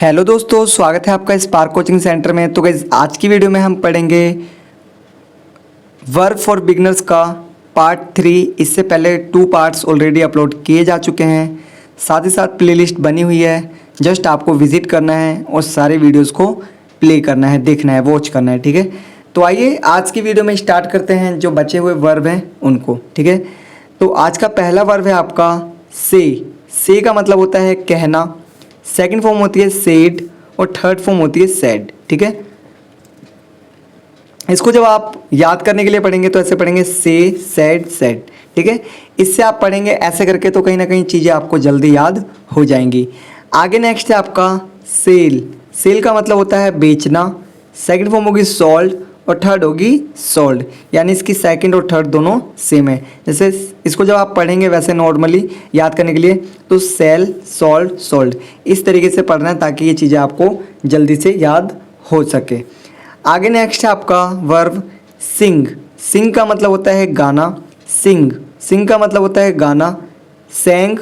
Hello दोस्तों, स्वागत है आपका स्पार्क कोचिंग सेंटर में। तो गाइस आज की वीडियो में हम पढ़ेंगे वर्ब फॉर बिगनर्स का पार्ट 3। इससे पहले 2 पार्ट्स ऑलरेडी अपलोड किए जा चुके हैं। साथ ही साथ प्लेलिस्ट बनी हुई है, जस्ट आपको विजिट करना है और सारे वीडियोस को प्ले करना है, देखना है, वॉच करना है। ठीक है, तो आइए आज की वीडियो में स्टार्ट करते हैं जो बचे हुए वर्ब हैं उनको। ठीक है, तो आज का पहला वर्ब है आपका से का मतलब होता है कहना, सेकंड फॉर्म होती है सेड और थर्ड फॉर्म होती है सेड। ठीक है, इसको जब आप याद करने के लिए पढ़ेंगे तो ऐसे पढ़ेंगे से सेड सेड। ठीक है, इससे आप पढ़ेंगे ऐसे करके तो कहीं ना कहीं चीज़ें आपको जल्दी याद हो जाएंगी। आगे नेक्स्ट है आपका सेल का मतलब होता है बेचना, सेकंड फॉर्म होगी सोल्ड और थर्ड होगी सोल्ड, यानी इसकी सेकंड और थर्ड दोनों सेम है। जैसे इसको जब आप पढ़ेंगे वैसे नॉर्मली याद करने के लिए तो सेल सोल्ड सोल्ड, इस तरीके से पढ़ना है ताकि ये चीज़ें आपको जल्दी से याद हो सके। आगे नेक्स्ट है आपका वर्ब सिंग का मतलब होता है गाना, सिंग का मतलब होता है गाना, सेंग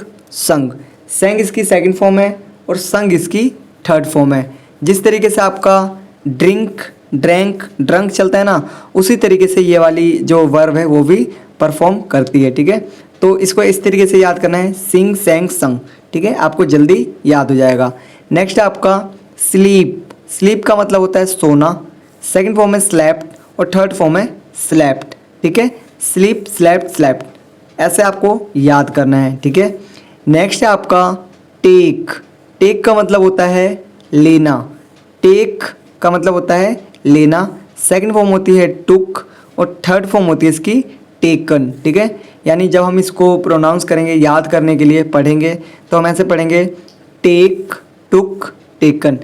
इसकी सेकंड फॉर्म है और संग इसकी थर्ड फॉर्म है। जिस तरीके से आपका ड्रंक चलता है ना, उसी तरीके से ये वाली जो वर्ब है वो भी परफॉर्म करती है। ठीक है, तो इसको इस तरीके से याद करना है, सिंग सेंग संग। ठीक है, आपको जल्दी याद हो जाएगा। नेक्स्ट है आपका स्लीप का मतलब होता है सोना, सेकंड फॉर्म है स्लैप्ड और थर्ड फॉर्म है स्लैप्ड। ठीक है, स्लीप स्लैप्ड ऐसे आपको याद करना है। ठीक है, नेक्स्ट है आपका टेक का मतलब होता है लेना, टेक का मतलब होता है लेना, सेकंड फॉर्म होती है टुक और थर्ड फॉर्म होती है इसकी टेकन। ठीक है, यानी जब हम इसको प्रोनाउंस करेंगे, याद करने के लिए पढ़ेंगे तो हम ऐसे पढ़ेंगे टेक टुक टेकन।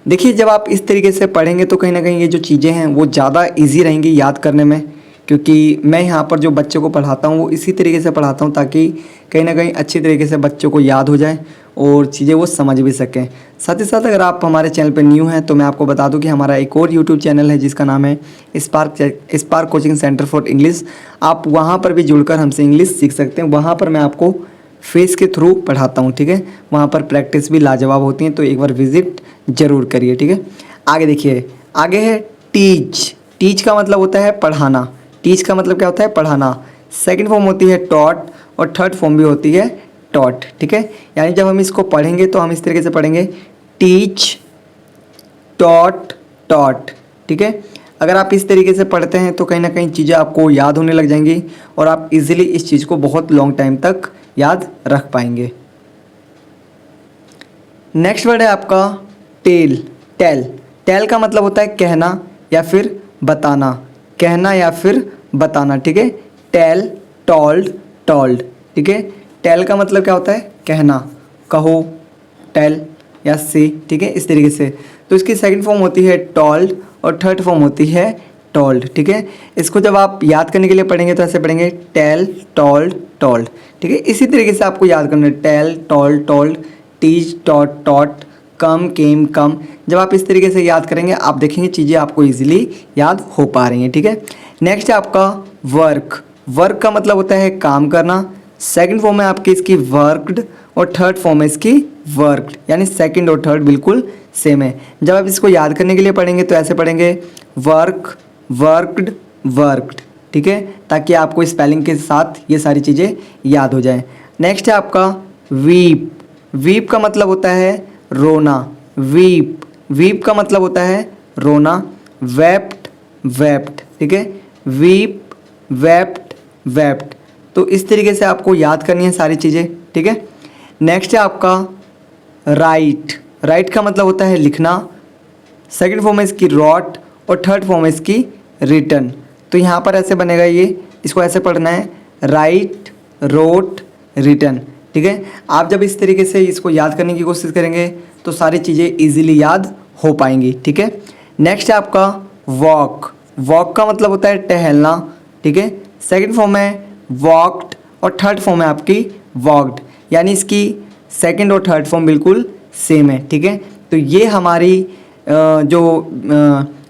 देखिए, जब आप इस तरीके से पढ़ेंगे तो कहीं ना कहीं ये जो चीज़ें हैं वो ज़्यादा इजी रहेंगी याद करने में, क्योंकि मैं यहाँ पर जो बच्चों को पढ़ाता हूँ वो इसी तरीके से पढ़ाता हूँ ताकि कहीं ना कहीं अच्छी तरीके से बच्चों को याद हो जाए और चीज़ें वो समझ भी सकें। साथ ही साथ अगर आप हमारे चैनल पर न्यू हैं तो मैं आपको बता दूं कि हमारा एक और यूट्यूब चैनल है जिसका नाम है spark coaching centre for English. आप वहाँ पर भी जुड़कर हमसे इंग्लिश सीख सकते हैं। वहाँ पर मैं आपको फेस के थ्रू पढ़ाता हूँ। ठीक है, वहाँ पर प्रैक्टिस भी लाजवाब होती है, तो एक बार विजिट ज़रूर करिए। ठीक है, आगे देखिए, आगे है टीच का मतलब होता है पढ़ाना, टीच का मतलब क्या होता है पढ़ाना, सेकंड फॉर्म होती है टॉट और थर्ड फॉर्म भी होती है टॉट। ठीक है, यानी जब हम इसको पढ़ेंगे तो हम इस तरीके से पढ़ेंगे टीच टॉट टॉट। ठीक है, अगर आप इस तरीके से पढ़ते हैं तो कहीं ना कहीं चीज़ें आपको याद होने लग जाएंगी और आप इजीली इस चीज़ को बहुत लॉन्ग टाइम तक याद रख पाएंगे। नेक्स्ट वर्ड है आपका टेल का मतलब होता है कहना या फिर बताना, कहना या फिर बताना। ठीक है, टेल टोल्ड। ठीक है, टेल का मतलब क्या होता है कहना, कहो, टेल या से। ठीक है, इस तरीके से। तो इसकी सेकंड फॉर्म होती है टोल्ड और थर्ड फॉर्म होती है टोल्ड। ठीक है, इसको जब आप याद करने के लिए पढ़ेंगे तो ऐसे पढ़ेंगे टेल टोल्ड। ठीक है, इसी तरीके से आपको याद करना है, टेल टोल्ड टीच टॉट कम केम कम। जब आप इस तरीके से याद करेंगे आप देखेंगे चीज़ें आपको ईजिली याद हो पा रही हैं। ठीक है, नेक्स्ट है आपका वर्क का मतलब होता है काम करना, सेकंड फॉर्म है आपकी इसकी वर्कड और थर्ड फॉर्म है इसकी वर्कड, यानी सेकंड और थर्ड बिल्कुल सेम है। जब आप इसको याद करने के लिए पढ़ेंगे तो ऐसे पढ़ेंगे वर्कड। ठीक है, ताकि आपको स्पेलिंग के साथ ये सारी चीज़ें याद हो जाए। नेक्स्ट है आपका वीप का मतलब होता है रोना, वीप का मतलब होता है रोना, वेप्ट। ठीक है, वीप वेप्ट। तो इस तरीके से आपको याद करनी है सारी चीज़ें। ठीक है, नेक्स्ट है आपका राइट का मतलब होता है लिखना, सेकंड फॉर्म है इसकी रॉट और थर्ड फॉर्म है इसकी रिटन। तो यहाँ पर ऐसे बनेगा, ये इसको ऐसे पढ़ना है राइट रोट रिटन। ठीक है, आप जब इस तरीके से इसको याद करने की कोशिश करेंगे तो सारी चीज़ें इजीली याद हो पाएंगी। ठीक है, नेक्स्ट है आपका वॉक का मतलब होता है टहलना। ठीक है, सेकंड फॉर्म है वॉक्ड और थर्ड फॉर्म है आपकी वॉक्ड, यानी इसकी सेकंड और थर्ड फॉर्म बिल्कुल सेम है। ठीक है, तो ये हमारी जो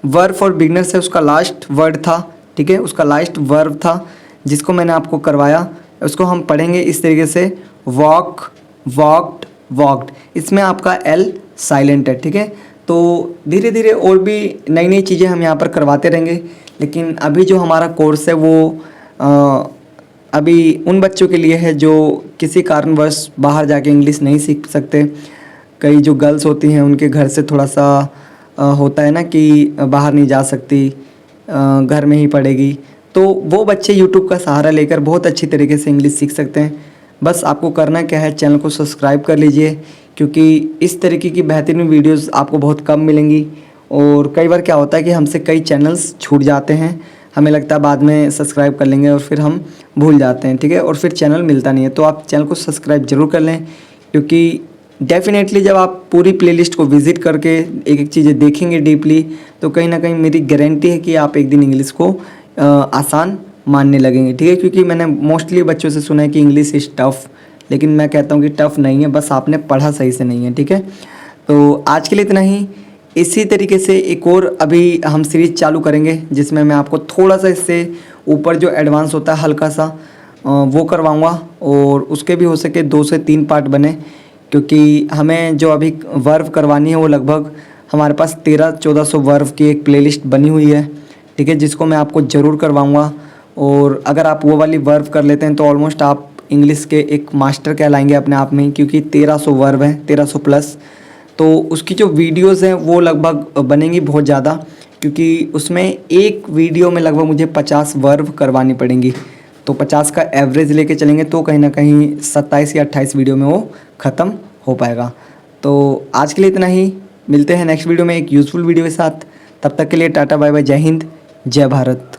वर्ब फॉर बिगनर्स है उसका लास्ट वर्ड था। ठीक है, उसका लास्ट वर्ब था जिसको मैंने आपको करवाया, उसको हम पढ़ेंगे इस तरीके से, वॉक्ड। इसमें आपका एल साइलेंट है, ठीक है। तो धीरे धीरे और भी नई नई चीज़ें हम यहाँ पर करवाते रहेंगे, लेकिन अभी जो हमारा कोर्स है वो अभी उन बच्चों के लिए है जो किसी कारणवश बाहर जाके इंग्लिश नहीं सीख सकते। कई जो गर्ल्स होती हैं उनके घर से थोड़ा सा होता है ना कि बाहर नहीं जा सकती, घर में ही पढ़ेगी, तो वो बच्चे यूट्यूब का सहारा लेकर बहुत अच्छी तरीके से इंग्लिश सीख सकते हैं। बस आपको करना क्या है, चैनल को सब्सक्राइब कर लीजिए, क्योंकि इस तरीके की बेहतरीन वीडियोस आपको बहुत कम मिलेंगी। और कई बार क्या होता है कि हमसे कई चैनल्स छूट जाते हैं, हमें लगता है बाद में सब्सक्राइब कर लेंगे और फिर हम भूल जाते हैं, ठीक है, और फिर चैनल मिलता नहीं है। तो आप चैनल को सब्सक्राइब ज़रूर कर लें, क्योंकि डेफिनेटली जब आप पूरी प्लेलिस्ट को विज़िट करके एक एक चीज़ें देखेंगे डीपली, तो कहीं ना कहीं मेरी गारंटी है कि आप एक दिन इंग्लिश को आसान मानने लगेंगे, ठीक है। क्योंकि मैंने मोस्टली बच्चों से सुना है कि इंग्लिश इज़ टफ़, लेकिन मैं कहता हूँ कि टफ़ नहीं है, बस आपने पढ़ा सही से नहीं है, ठीक है। तो आज के लिए इतना ही। इसी तरीके से एक और अभी हम सीरीज़ चालू करेंगे, जिसमें मैं आपको थोड़ा सा इससे ऊपर जो एडवांस होता है हल्का सा वो करवाऊँगा, और उसके भी हो सके 2 से 3 पार्ट बने, क्योंकि हमें जो अभी वर्व करवानी है वो लगभग हमारे पास 1300-1400 वर्व की एक प्लेलिस्ट बनी हुई है, ठीक है, जिसको मैं आपको ज़रूर करवाऊँगा। और अगर आप वो वाली वर्व कर लेते हैं तो ऑलमोस्ट आप इंग्लिश के एक मास्टर कहलाएंगे अपने आप में ही, क्योंकि 1300 वर्व हैं, 1300 प्लस। तो उसकी जो वीडियोस हैं वो लगभग बनेंगी बहुत ज़्यादा, क्योंकि उसमें एक वीडियो में लगभग मुझे 50 वर्व करवानी पड़ेंगी। तो 50 का एवरेज लेके चलेंगे तो कहीं ना कहीं 27 या 28 वीडियो में वो ख़त्म हो पाएगा। तो आज के लिए इतना ही, मिलते हैं नेक्स्ट वीडियो में एक यूज़फुल वीडियो के साथ। तब तक के लिए टाटा बाय बाय, जय हिंद, जय भारत।